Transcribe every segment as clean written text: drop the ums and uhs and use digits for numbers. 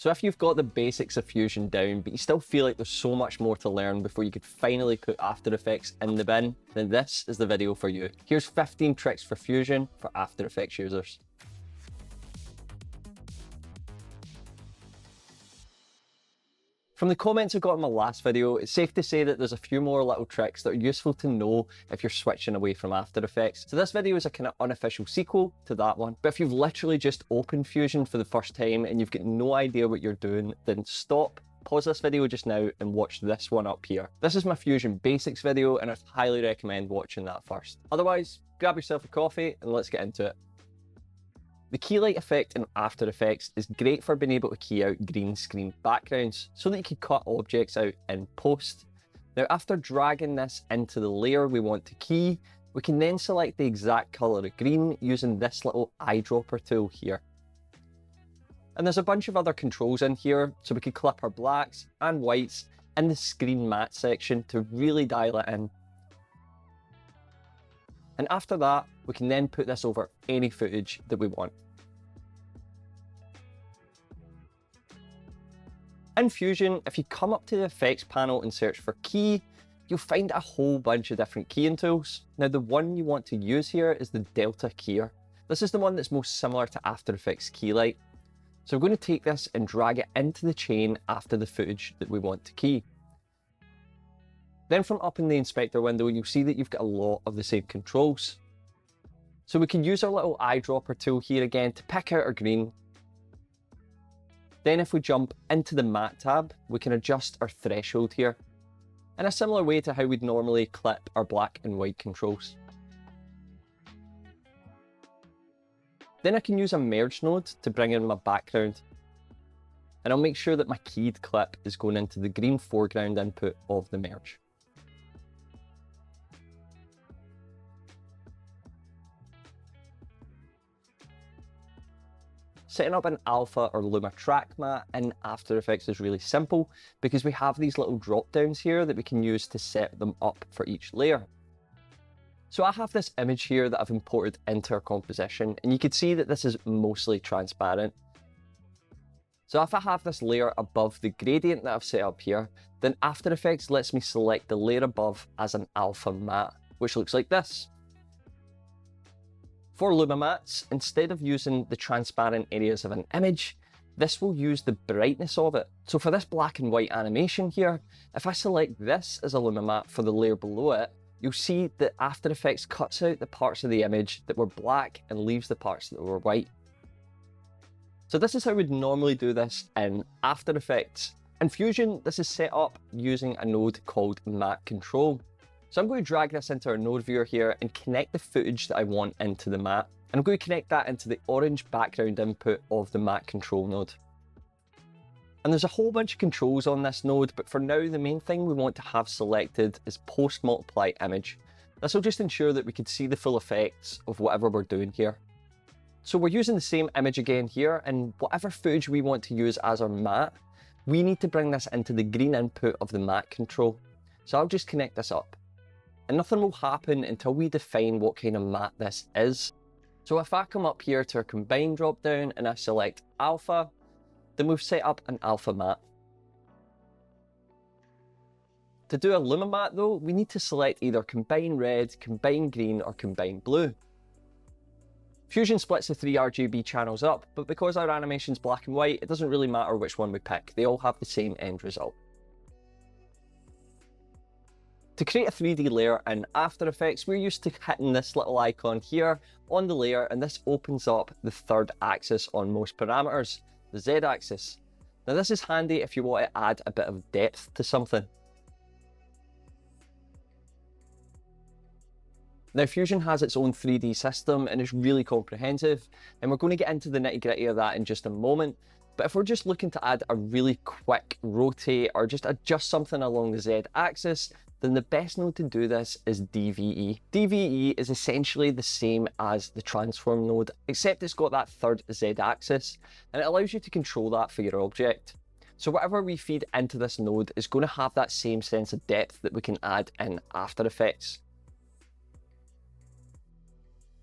So if you've got the basics of Fusion down, but you still feel like there's so much more to learn before you could finally put After Effects in the bin, then this is the video for you. Here's 15 tricks for Fusion for After Effects users. From the comments I got in my last video, it's safe to say that there's a few more little tricks that are useful to know if you're switching away from After Effects. So this video is a kind of unofficial sequel to that one. But if you've literally just opened Fusion for the first time and you've got no idea what you're doing, then stop, pause this video just now and watch this one up here. This is my Fusion Basics video and I'd highly recommend watching that first. Otherwise, grab yourself a coffee and let's get into it. The Keylight effect in After Effects is great for being able to key out green screen backgrounds so that you can cut objects out in post. Now after dragging this into the layer we want to key, we can then select the exact colour of green using this little eyedropper tool here. And there's a bunch of other controls in here, so we can clip our blacks and whites in the screen matte section to really dial it in. And after that, we can then put this over any footage that we want. In Fusion, if you come up to the effects panel and search for key, you'll find a whole bunch of different keying tools. Now the one you want to use here is the Delta keyer. This is the one that's most similar to After Effects Keylight. So we're going to take this and drag it into the chain after the footage that we want to key. Then from up in the inspector window, you'll see that you've got a lot of the same controls. So we can use our little eyedropper tool here again to pick out our green. Then if we jump into the matte tab, we can adjust our threshold here in a similar way to how we'd normally clip our black and white controls. Then I can use a merge node to bring in my background. And I'll make sure that my keyed clip is going into the green foreground input of the merge. Setting up an alpha or Luma track matte in After Effects is really simple because we have these little drop downs here that we can use to set them up for each layer. So I have this image here that I've imported into our composition and you can see that this is mostly transparent. So if I have this layer above the gradient that I've set up here, then After Effects lets me select the layer above as an alpha matte, which looks like this. For Luma mattes, instead of using the transparent areas of an image, this will use the brightness of it. So for this black and white animation here, if I select this as a Luma matte for the layer below it, you'll see that After Effects cuts out the parts of the image that were black and leaves the parts that were white. So this is how we'd normally do this in After Effects. In Fusion, this is set up using a node called Matte Control. So I'm going to drag this into our node viewer here and connect the footage that I want into the matte. And I'm going to connect that into the orange background input of the Matte Control node. And there's a whole bunch of controls on this node, but for now, the main thing we want to have selected is Post Multiply Image. This will just ensure that we can see the full effects of whatever we're doing here. So we're using the same image again here, and whatever footage we want to use as our matte, we need to bring this into the green input of the Matte Control. So I'll just connect this up. And nothing will happen until we define what kind of matte this is. So if I come up here to our Combine dropdown and I select Alpha, then we've set up an Alpha matte. To do a Luma matte though, we need to select either Combine Red, Combine Green or Combine Blue. Fusion splits the three RGB channels up, but because our animation's black and white, it doesn't really matter which one we pick. They all have the same end result. To create a 3D layer in After Effects, we're used to hitting this little icon here on the layer, and this opens up the third axis on most parameters, the Z axis. Now this is handy if you want to add a bit of depth to something. Now Fusion has its own 3D system and it's really comprehensive, and we're going to get into the nitty-gritty of that in just a moment. But if we're just looking to add a really quick rotate or just adjust something along the Z axis, then the best node to do this is DVE. DVE is essentially the same as the transform node, except it's got that third Z axis, and it allows you to control that for your object. So whatever we feed into this node is going to have that same sense of depth that we can add in After Effects.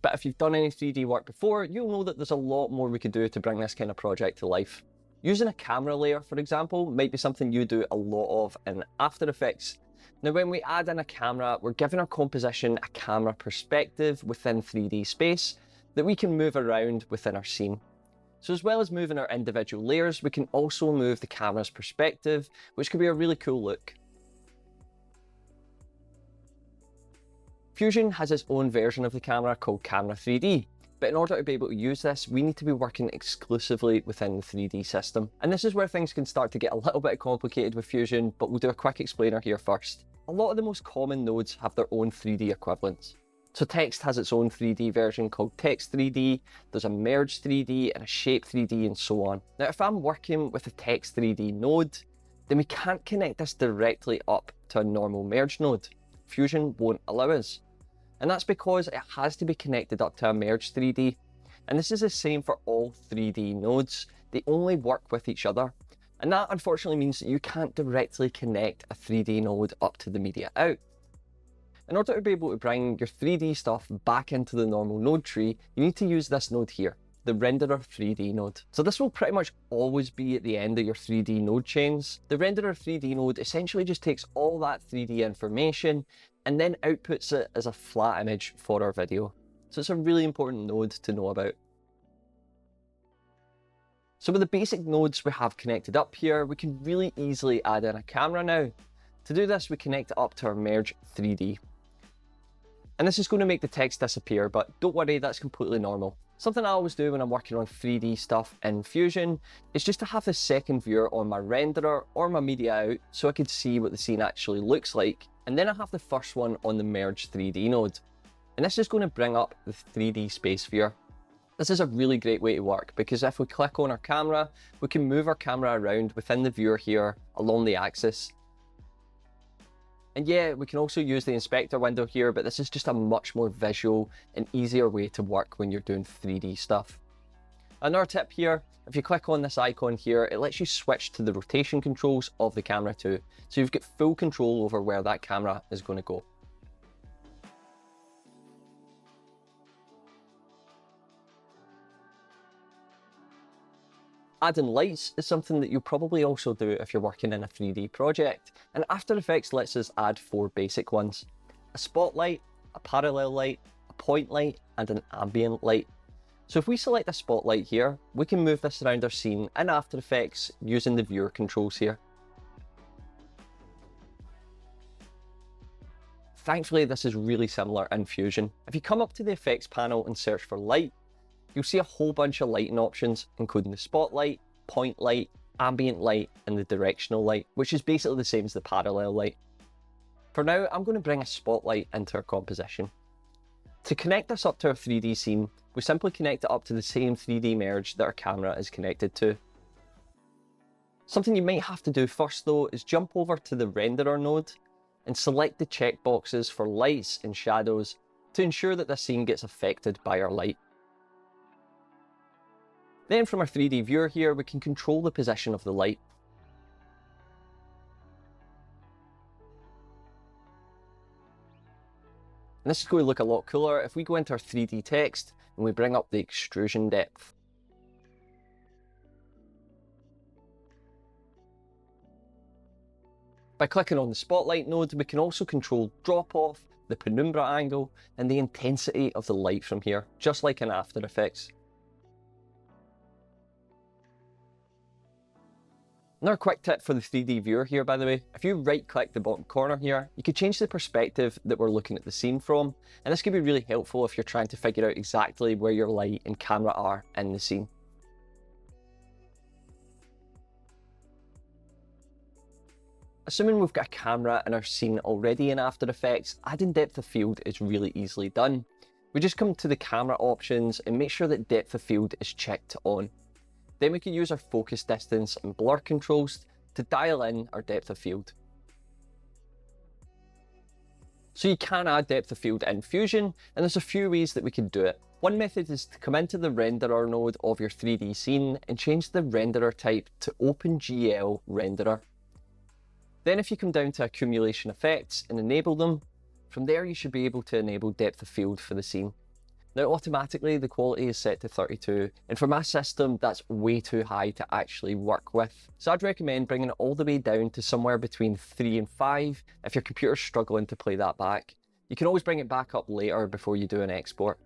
But if you've done any 3D work before, you'll know that there's a lot more we could do to bring this kind of project to life. Using a camera layer, for example, might be something you do a lot of in After Effects. Now, when we add in a camera, we're giving our composition a camera perspective within 3D space that we can move around within our scene. So as well as moving our individual layers, we can also move the camera's perspective, which can be a really cool look. Fusion has its own version of the camera called Camera 3D. But in order to be able to use this, we need to be working exclusively within the 3D system. And this is where things can start to get a little bit complicated with Fusion, but we'll do a quick explainer here first. A lot of the most common nodes have their own 3D equivalents. So text has its own 3D version called Text 3D, there's a Merge 3D and a Shape 3D and so on. Now if I'm working with a Text 3D node, then we can't connect this directly up to a normal Merge node. Fusion won't allow us. And that's because it has to be connected up to a Merge 3D. And this is the same for all 3D nodes. They only work with each other. And that unfortunately means that you can't directly connect a 3D node up to the media out. In order to be able to bring your 3D stuff back into the normal node tree, you need to use this node here, the Renderer 3D node. So this will pretty much always be at the end of your 3D node chains. The Renderer 3D node essentially just takes all that 3D information and then outputs it as a flat image for our video. So it's a really important node to know about. So with the basic nodes we have connected up here, we can really easily add in a camera now. To do this, we connect it up to our Merge 3D. And this is going to make the text disappear, but don't worry, that's completely normal. Something I always do when I'm working on 3D stuff in Fusion is just to have the second viewer on my renderer or my media out so I can see what the scene actually looks like. And then I have the first one on the Merge 3D node. And this is going to bring up the 3D space viewer. This is a really great way to work because if we click on our camera, we can move our camera around within the viewer here along the axis. And yeah, we can also use the inspector window here, but this is just a much more visual and easier way to work when you're doing 3D stuff. Another tip here, if you click on this icon here, it lets you switch to the rotation controls of the camera too. So you've got full control over where that camera is going to go. Adding lights is something that you'll probably also do if you're working in a 3D project, and After Effects lets us add 4 basic ones: a spotlight, a parallel light, a point light, and an ambient light. So if we select a spotlight here, we can move this around our scene in After Effects using the viewer controls here. Thankfully, this is really similar in Fusion. If you come up to the effects panel and search for light, you'll see a whole bunch of lighting options, including the spotlight, point light, ambient light, and the directional light, which is basically the same as the parallel light. For now, I'm going to bring a spotlight into our composition. To connect this up to our 3D scene, we simply connect it up to the same 3D merge that our camera is connected to. Something you might have to do first though is jump over to the renderer node and select the checkboxes for lights and shadows to ensure that the scene gets affected by our light. Then from our 3D viewer here, we can control the position of the light. And this is going to look a lot cooler if we go into our 3D text and we bring up the extrusion depth. By clicking on the spotlight node, we can also control drop-off, the penumbra angle, and the intensity of the light from here, just like in After Effects. Another quick tip for the 3D viewer here, by the way, if you right click the bottom corner here, you can change the perspective that we're looking at the scene from, and this can be really helpful if you're trying to figure out exactly where your light and camera are in the scene. Assuming we've got a camera in our scene already in After Effects, adding depth of field is really easily done. We just come to the camera options and make sure that depth of field is checked on. Then we can use our focus distance and blur controls to dial in our depth of field. So you can add depth of field in Fusion, and there's a few ways that we can do it. One method is to come into the renderer node of your 3D scene and change the renderer type to OpenGL renderer. Then if you come down to accumulation effects and enable them, from there you should be able to enable depth of field for the scene. Now automatically the quality is set to 32, and for my system that's way too high to actually work with. So I'd recommend bringing it all the way down to somewhere between 3 and 5 if your computer's struggling to play that back. You can always bring it back up later before you do an export.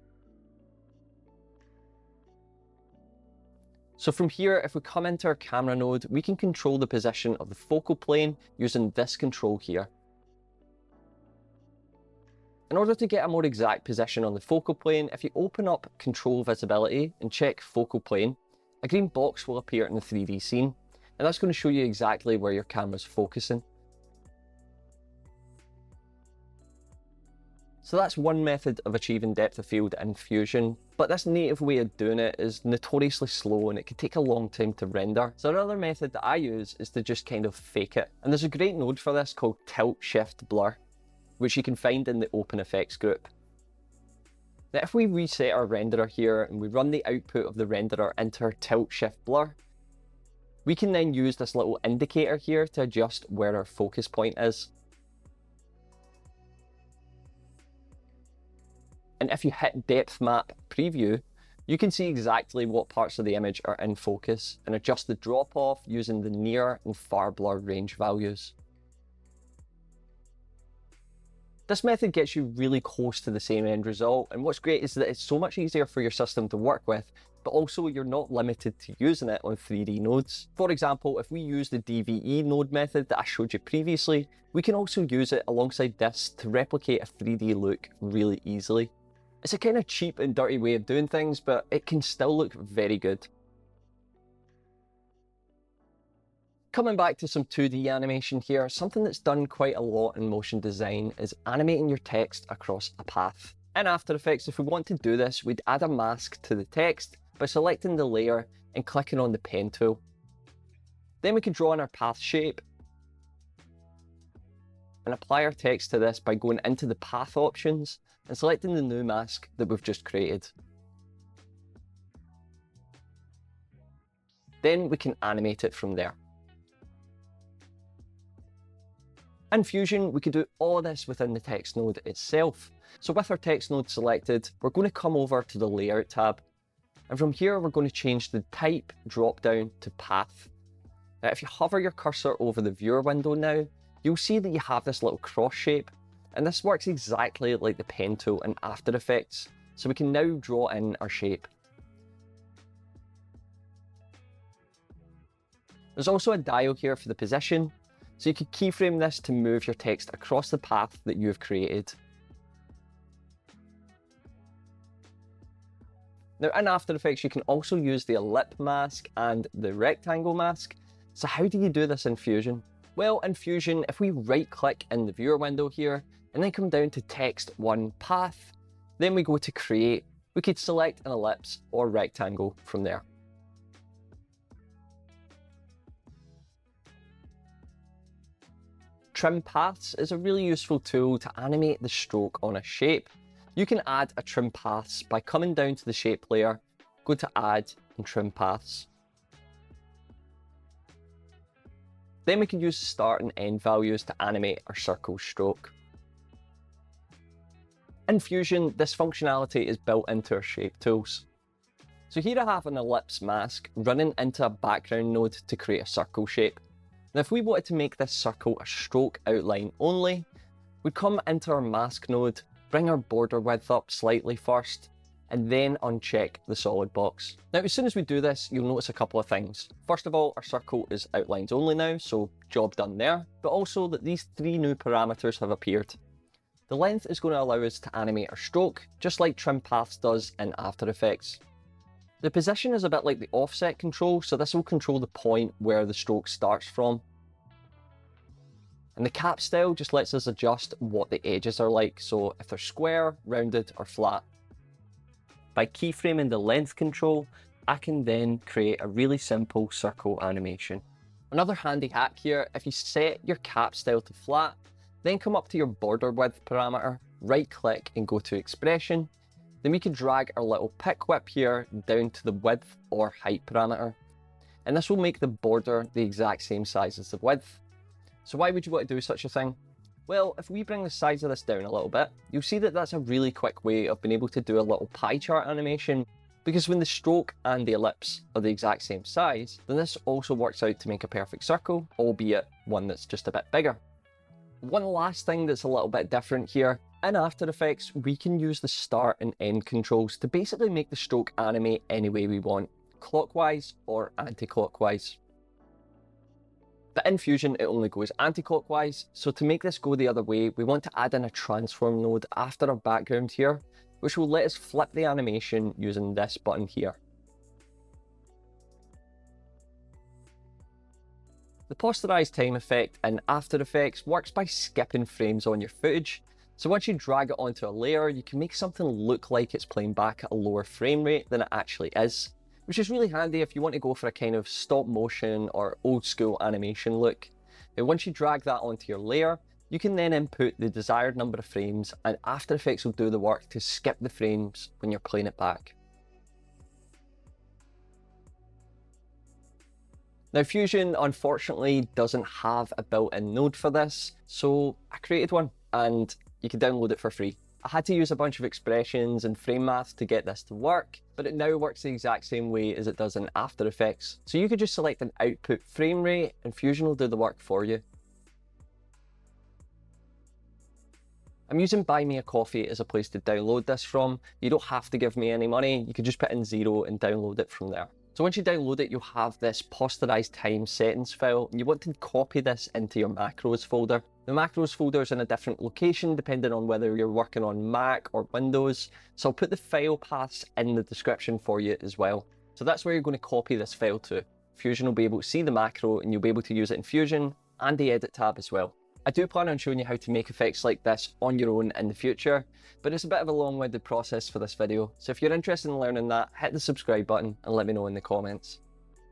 So from here, if we come into our camera node, we can control the position of the focal plane using this control here. In order to get a more exact position on the focal plane, if you open up Control Visibility and check Focal Plane, a green box will appear in the 3D scene, and that's going to show you exactly where your camera's focusing. So that's one method of achieving depth of field in Fusion, but this native way of doing it is notoriously slow and it can take a long time to render. So another method that I use is to just kind of fake it. And there's a great node for this called Tilt Shift Blur, which you can find in the Open Effects group. Now if we reset our renderer here and we run the output of the renderer into our Tilt Shift Blur, we can then use this little indicator here to adjust where our focus point is. And if you hit Depth Map Preview, you can see exactly what parts of the image are in focus and adjust the drop off using the near and far blur range values. This method gets you really close to the same end result, and what's great is that it's so much easier for your system to work with, but also you're not limited to using it on 3D nodes. For example, if we use the DVE node method that I showed you previously, we can also use it alongside this to replicate a 3D look really easily. It's a kind of cheap and dirty way of doing things, but it can still look very good. Coming back to some 2D animation here, something that's done quite a lot in motion design is animating your text across a path. In After Effects, if we want to do this, we'd add a mask to the text by selecting the layer and clicking on the pen tool. Then we can draw in our path shape and apply our text to this by going into the path options and selecting the new mask that we've just created. Then we can animate it from there. In Fusion, we could do all of this within the text node itself. So with our text node selected, we're going to come over to the Layout tab. And from here, we're going to change the type drop down to Path. Now, if you hover your cursor over the viewer window now, you'll see that you have this little cross shape. And this works exactly like the pen tool in After Effects. So we can now draw in our shape. There's also a dial here for the position. So you could keyframe this to move your text across the path that you've created. Now in After Effects, you can also use the ellipse mask and the rectangle mask. So how do you do this in Fusion? Well, in Fusion, if we right click in the viewer window here, and then come down to Text 1 Path, then we go to Create, we could select an ellipse or rectangle from there. Trim Paths is a really useful tool to animate the stroke on a shape. You can add a Trim Paths by coming down to the shape layer, go to Add and Trim Paths. Then we can use start and end values to animate our circle stroke. In Fusion, this functionality is built into our shape tools. So here I have an ellipse mask running into a background node to create a circle shape. Now if we wanted to make this circle a stroke outline only, we'd come into our mask node, bring our border width up slightly first, and then uncheck the solid box. Now as soon as we do this, you'll notice a couple of things. First of all, our circle is outlines only now, so job done there, but also that these 3 new parameters have appeared. The length is going to allow us to animate our stroke, just like Trim Paths does in After Effects. The position is a bit like the offset control, so this will control the point where the stroke starts from. And the cap style just lets us adjust what the edges are like, so if they're square, rounded, or flat. By keyframing the length control, I can then create a really simple circle animation. Another handy hack here, if you set your cap style to flat, then come up to your border width parameter, right click and go to expression, then we can drag our little pick whip here down to the width or height parameter. And this will make the border the exact same size as the width. So why would you want to do such a thing? Well, if we bring the size of this down a little bit, you'll see that that's a really quick way of being able to do a little pie chart animation, because when the stroke and the ellipse are the exact same size, then this also works out to make a perfect circle, albeit one that's just a bit bigger. One last thing that's a little bit different here, in After Effects, we can use the start and end controls to basically make the stroke animate any way we want, clockwise or anti-clockwise. But in Fusion, it only goes anti-clockwise, so to make this go the other way, we want to add in a transform node after our background here, which will let us flip the animation using this button here. The Posterize Time effect in After Effects works by skipping frames on your footage, so once you drag it onto a layer, you can make something look like it's playing back at a lower frame rate than it actually is, which is really handy if you want to go for a kind of stop motion or old school animation look. And once you drag that onto your layer, you can then input the desired number of frames, and After Effects will do the work to skip the frames when you're playing it back. Now Fusion unfortunately doesn't have a built-in node for this, so I created one and you can download it for free. I had to use a bunch of expressions and frame math to get this to work, but it now works the exact same way as it does in After Effects. So you could just select an output frame rate and Fusion will do the work for you. I'm using Buy Me a Coffee as a place to download this from. You don't have to give me any money, you can just put in 0 and download it from there. So once you download it, you'll have this Posterize Time settings file, and you want to copy this into your macros folder. The macros folder is in a different location depending on whether you're working on Mac or Windows, so I'll put the file paths in the description for you as well. So that's where you're going to copy this file to. Fusion will be able to see the macro and you'll be able to use it in Fusion and the Edit tab as well. I do plan on showing you how to make effects like this on your own in the future, but it's a bit of a long-winded process for this video, so if you're interested in learning that, hit the subscribe button and let me know in the comments.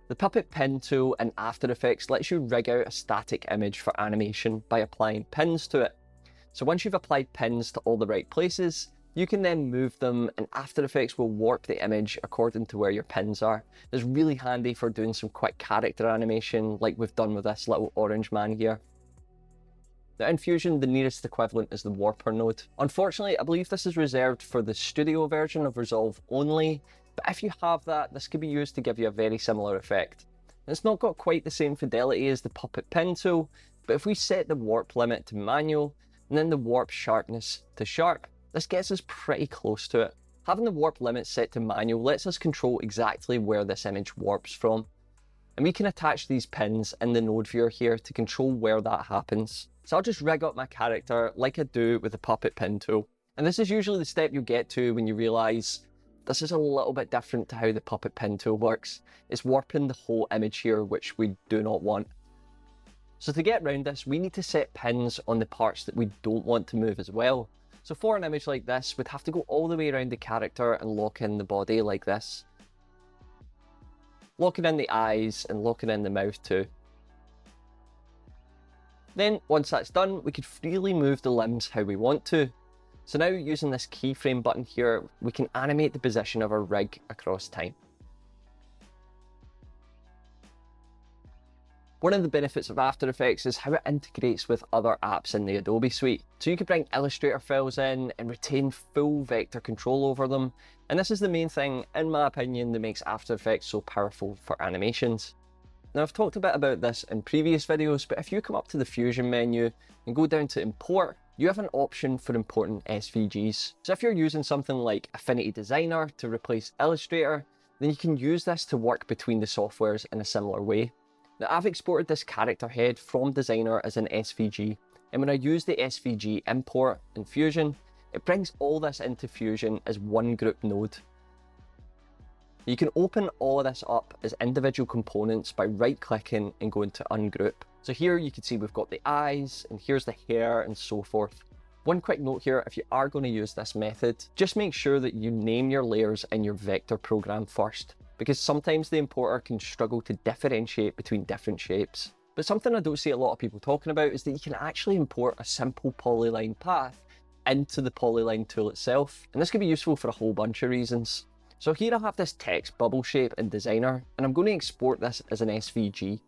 The Puppet Pin tool in After Effects lets you rig out a static image for animation by applying pins to it. So once you've applied pins to all the right places, you can then move them and After Effects will warp the image according to where your pins are. It's really handy for doing some quick character animation like we've done with this little orange man here. Now in Fusion, the nearest equivalent is the Warper node. Unfortunately, I believe this is reserved for the studio version of Resolve only, but if you have that, this could be used to give you a very similar effect. It's not got quite the same fidelity as the Puppet Pin tool, but if we set the warp limit to manual, and then the warp sharpness to sharp, this gets us pretty close to it. Having the warp limit set to manual lets us control exactly where this image warps from. And we can attach these pins in the node viewer here to control where that happens. So I'll just rig up my character like I do with the Puppet Pin tool. And this is usually the step you get to when you realise this is a little bit different to how the Puppet Pin tool works. It's warping the whole image here, which we do not want. So to get around this, we need to set pins on the parts that we don't want to move as well. So for an image like this, we'd have to go all the way around the character and lock in the body like this. Locking in the eyes and locking in the mouth too. Then, once that's done, we could freely move the limbs how we want to. So now, using this keyframe button here, we can animate the position of our rig across time. One of the benefits of After Effects is how it integrates with other apps in the Adobe suite. So you can bring Illustrator files in and retain full vector control over them. And this is the main thing, in my opinion, that makes After Effects so powerful for animations. Now I've talked a bit about this in previous videos, but if you come up to the Fusion menu and go down to Import, you have an option for importing SVGs. So if you're using something like Affinity Designer to replace Illustrator, then you can use this to work between the softwares in a similar way. Now I've exported this character head from Designer as an SVG, and when I use the SVG import in Fusion, it brings all this into Fusion as one group node. You can open all of this up as individual components by right-clicking and going to Ungroup. So here you can see we've got the eyes, and here's the hair, and so forth. One quick note here, if you are going to use this method, just make sure that you name your layers in your vector program first, because sometimes the importer can struggle to differentiate between different shapes. But something I don't see a lot of people talking about is that you can actually import a simple polyline path into the polyline tool itself, and this can be useful for a whole bunch of reasons. So here I have this text bubble shape in Designer, and I'm going to export this as an SVG.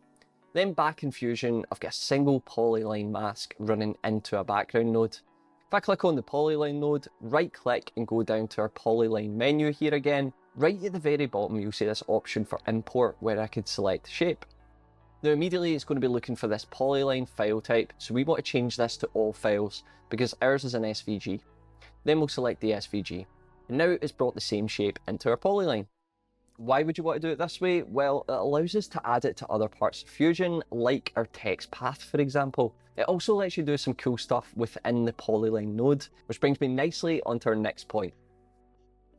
Then back in Fusion, I've got a single polyline mask running into a background node. If I click on the polyline node, right click and go down to our polyline menu here again, right at the very bottom you'll see this option for import where I could select shape. Now immediately it's going to be looking for this polyline file type, so we want to change this to all files because ours is an SVG. Then we'll select the SVG, and now it's brought the same shape into our polyline. Why would you want to do it this way? Well, it allows us to add it to other parts of Fusion, like our text path, for example. It also lets you do some cool stuff within the polyline node, which brings me nicely onto our next point.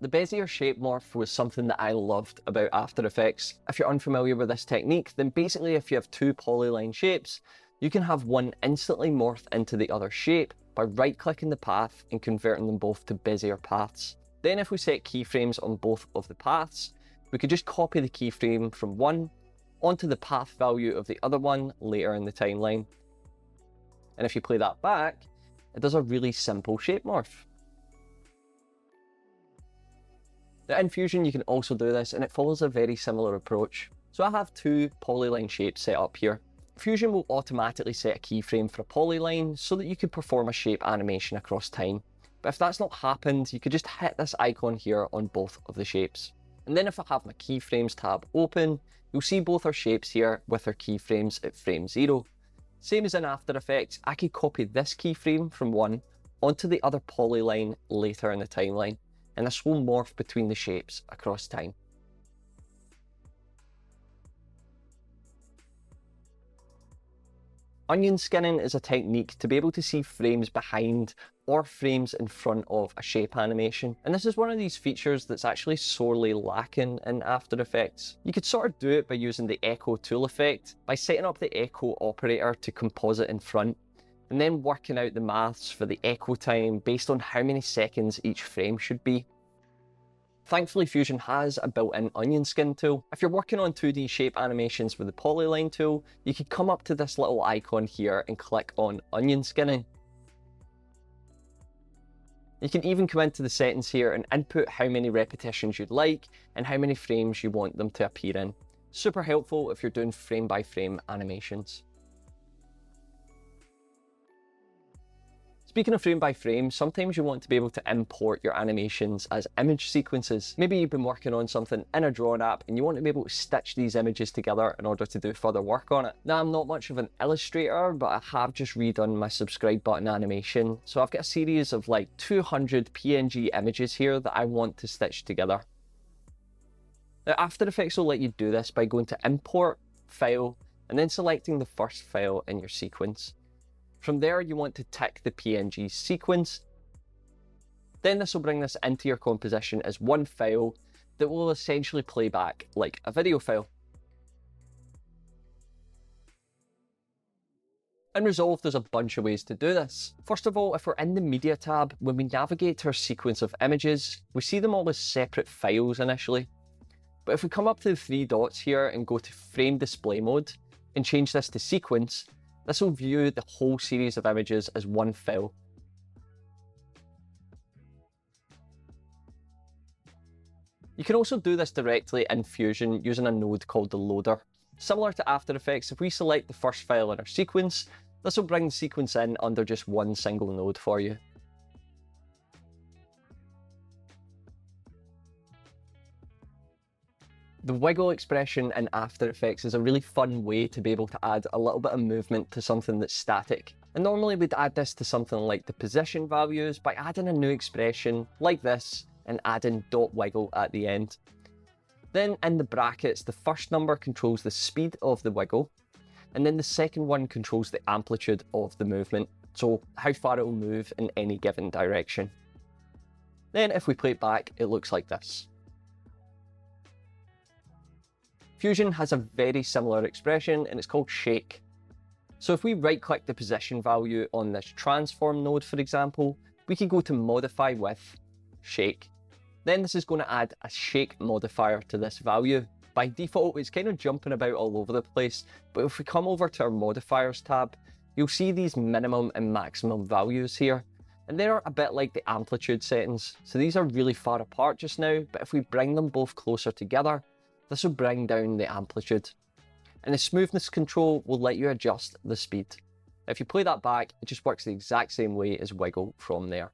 The Bezier shape morph was something that I loved about After Effects. If you're unfamiliar with this technique, then basically if you have two polyline shapes, you can have one instantly morph into the other shape by right-clicking the path and converting them both to Bezier paths. Then if we set keyframes on both of the paths, we could just copy the keyframe from one onto the path value of the other one later in the timeline. And if you play that back, it does a really simple shape morph. Now in Fusion you can also do this, and it follows a very similar approach. So I have two polyline shapes set up here. Fusion will automatically set a keyframe for a polyline so that you could perform a shape animation across time. But if that's not happened, you could just hit this icon here on both of the shapes. And then if I have my keyframes tab open, you'll see both our shapes here with our keyframes at frame 0. Same as in After Effects, I could copy this keyframe from one onto the other polyline later in the timeline, and this will morph between the shapes across time. Onion skinning is a technique to be able to see frames behind or frames in front of a shape animation. And this is one of these features that's actually sorely lacking in After Effects. You could sort of do it by using the echo tool effect, by setting up the echo operator to composite in front, and then working out the maths for the echo time based on how many seconds each frame should be. Thankfully, Fusion has a built-in onion skin tool. If you're working on 2D shape animations with the polyline tool, you could come up to this little icon here and click on onion skinning. You can even come into the settings here and input how many repetitions you'd like and how many frames you want them to appear in. Super helpful if you're doing frame by frame animations. Speaking of frame by frame, sometimes you want to be able to import your animations as image sequences. Maybe you've been working on something in a drawing app and you want to be able to stitch these images together in order to do further work on it. Now, I'm not much of an illustrator, but I have just redone my subscribe button animation. So I've got a series of like 200 PNG images here that I want to stitch together. Now, After Effects will let you do this by going to Import, File, and then selecting the first file in your sequence. From there, you want to tick the PNG sequence. Then this will bring this into your composition as one file that will essentially play back like a video file. In Resolve, there's a bunch of ways to do this. First of all, if we're in the Media tab, when we navigate to our sequence of images, we see them all as separate files initially. But if we come up to the three dots here and go to Frame Display Mode and change this to Sequence, this will view the whole series of images as one file. You can also do this directly in Fusion using a node called the loader. Similar to After Effects, if we select the first file in our sequence, this will bring the sequence in under just one single node for you. The wiggle expression in After Effects is a really fun way to be able to add a little bit of movement to something that's static. And normally we'd add this to something like the position values by adding a new expression like this and adding .wiggle at the end. Then in the brackets, the first number controls the speed of the wiggle, and then the second one controls the amplitude of the movement, so how far it will move in any given direction. Then if we play it back, it looks like this. Fusion has a very similar expression and it's called shake. So if we right click the position value on this transform node, for example, we can go to modify with shake. Then this is going to add a shake modifier to this value. By default, it's kind of jumping about all over the place, but if we come over to our modifiers tab, you'll see these minimum and maximum values here. And they're a bit like the amplitude settings. So these are really far apart just now, but if we bring them both closer together, this will bring down the amplitude. And the smoothness control will let you adjust the speed. If you play that back, it just works the exact same way as wiggle from there.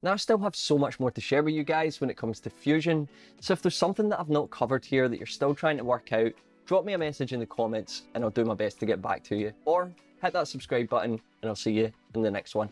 Now I still have so much more to share with you guys when it comes to Fusion, so if there's something that I've not covered here that you're still trying to work out, drop me a message in the comments and I'll do my best to get back to you. Or hit that subscribe button and I'll see you in the next one.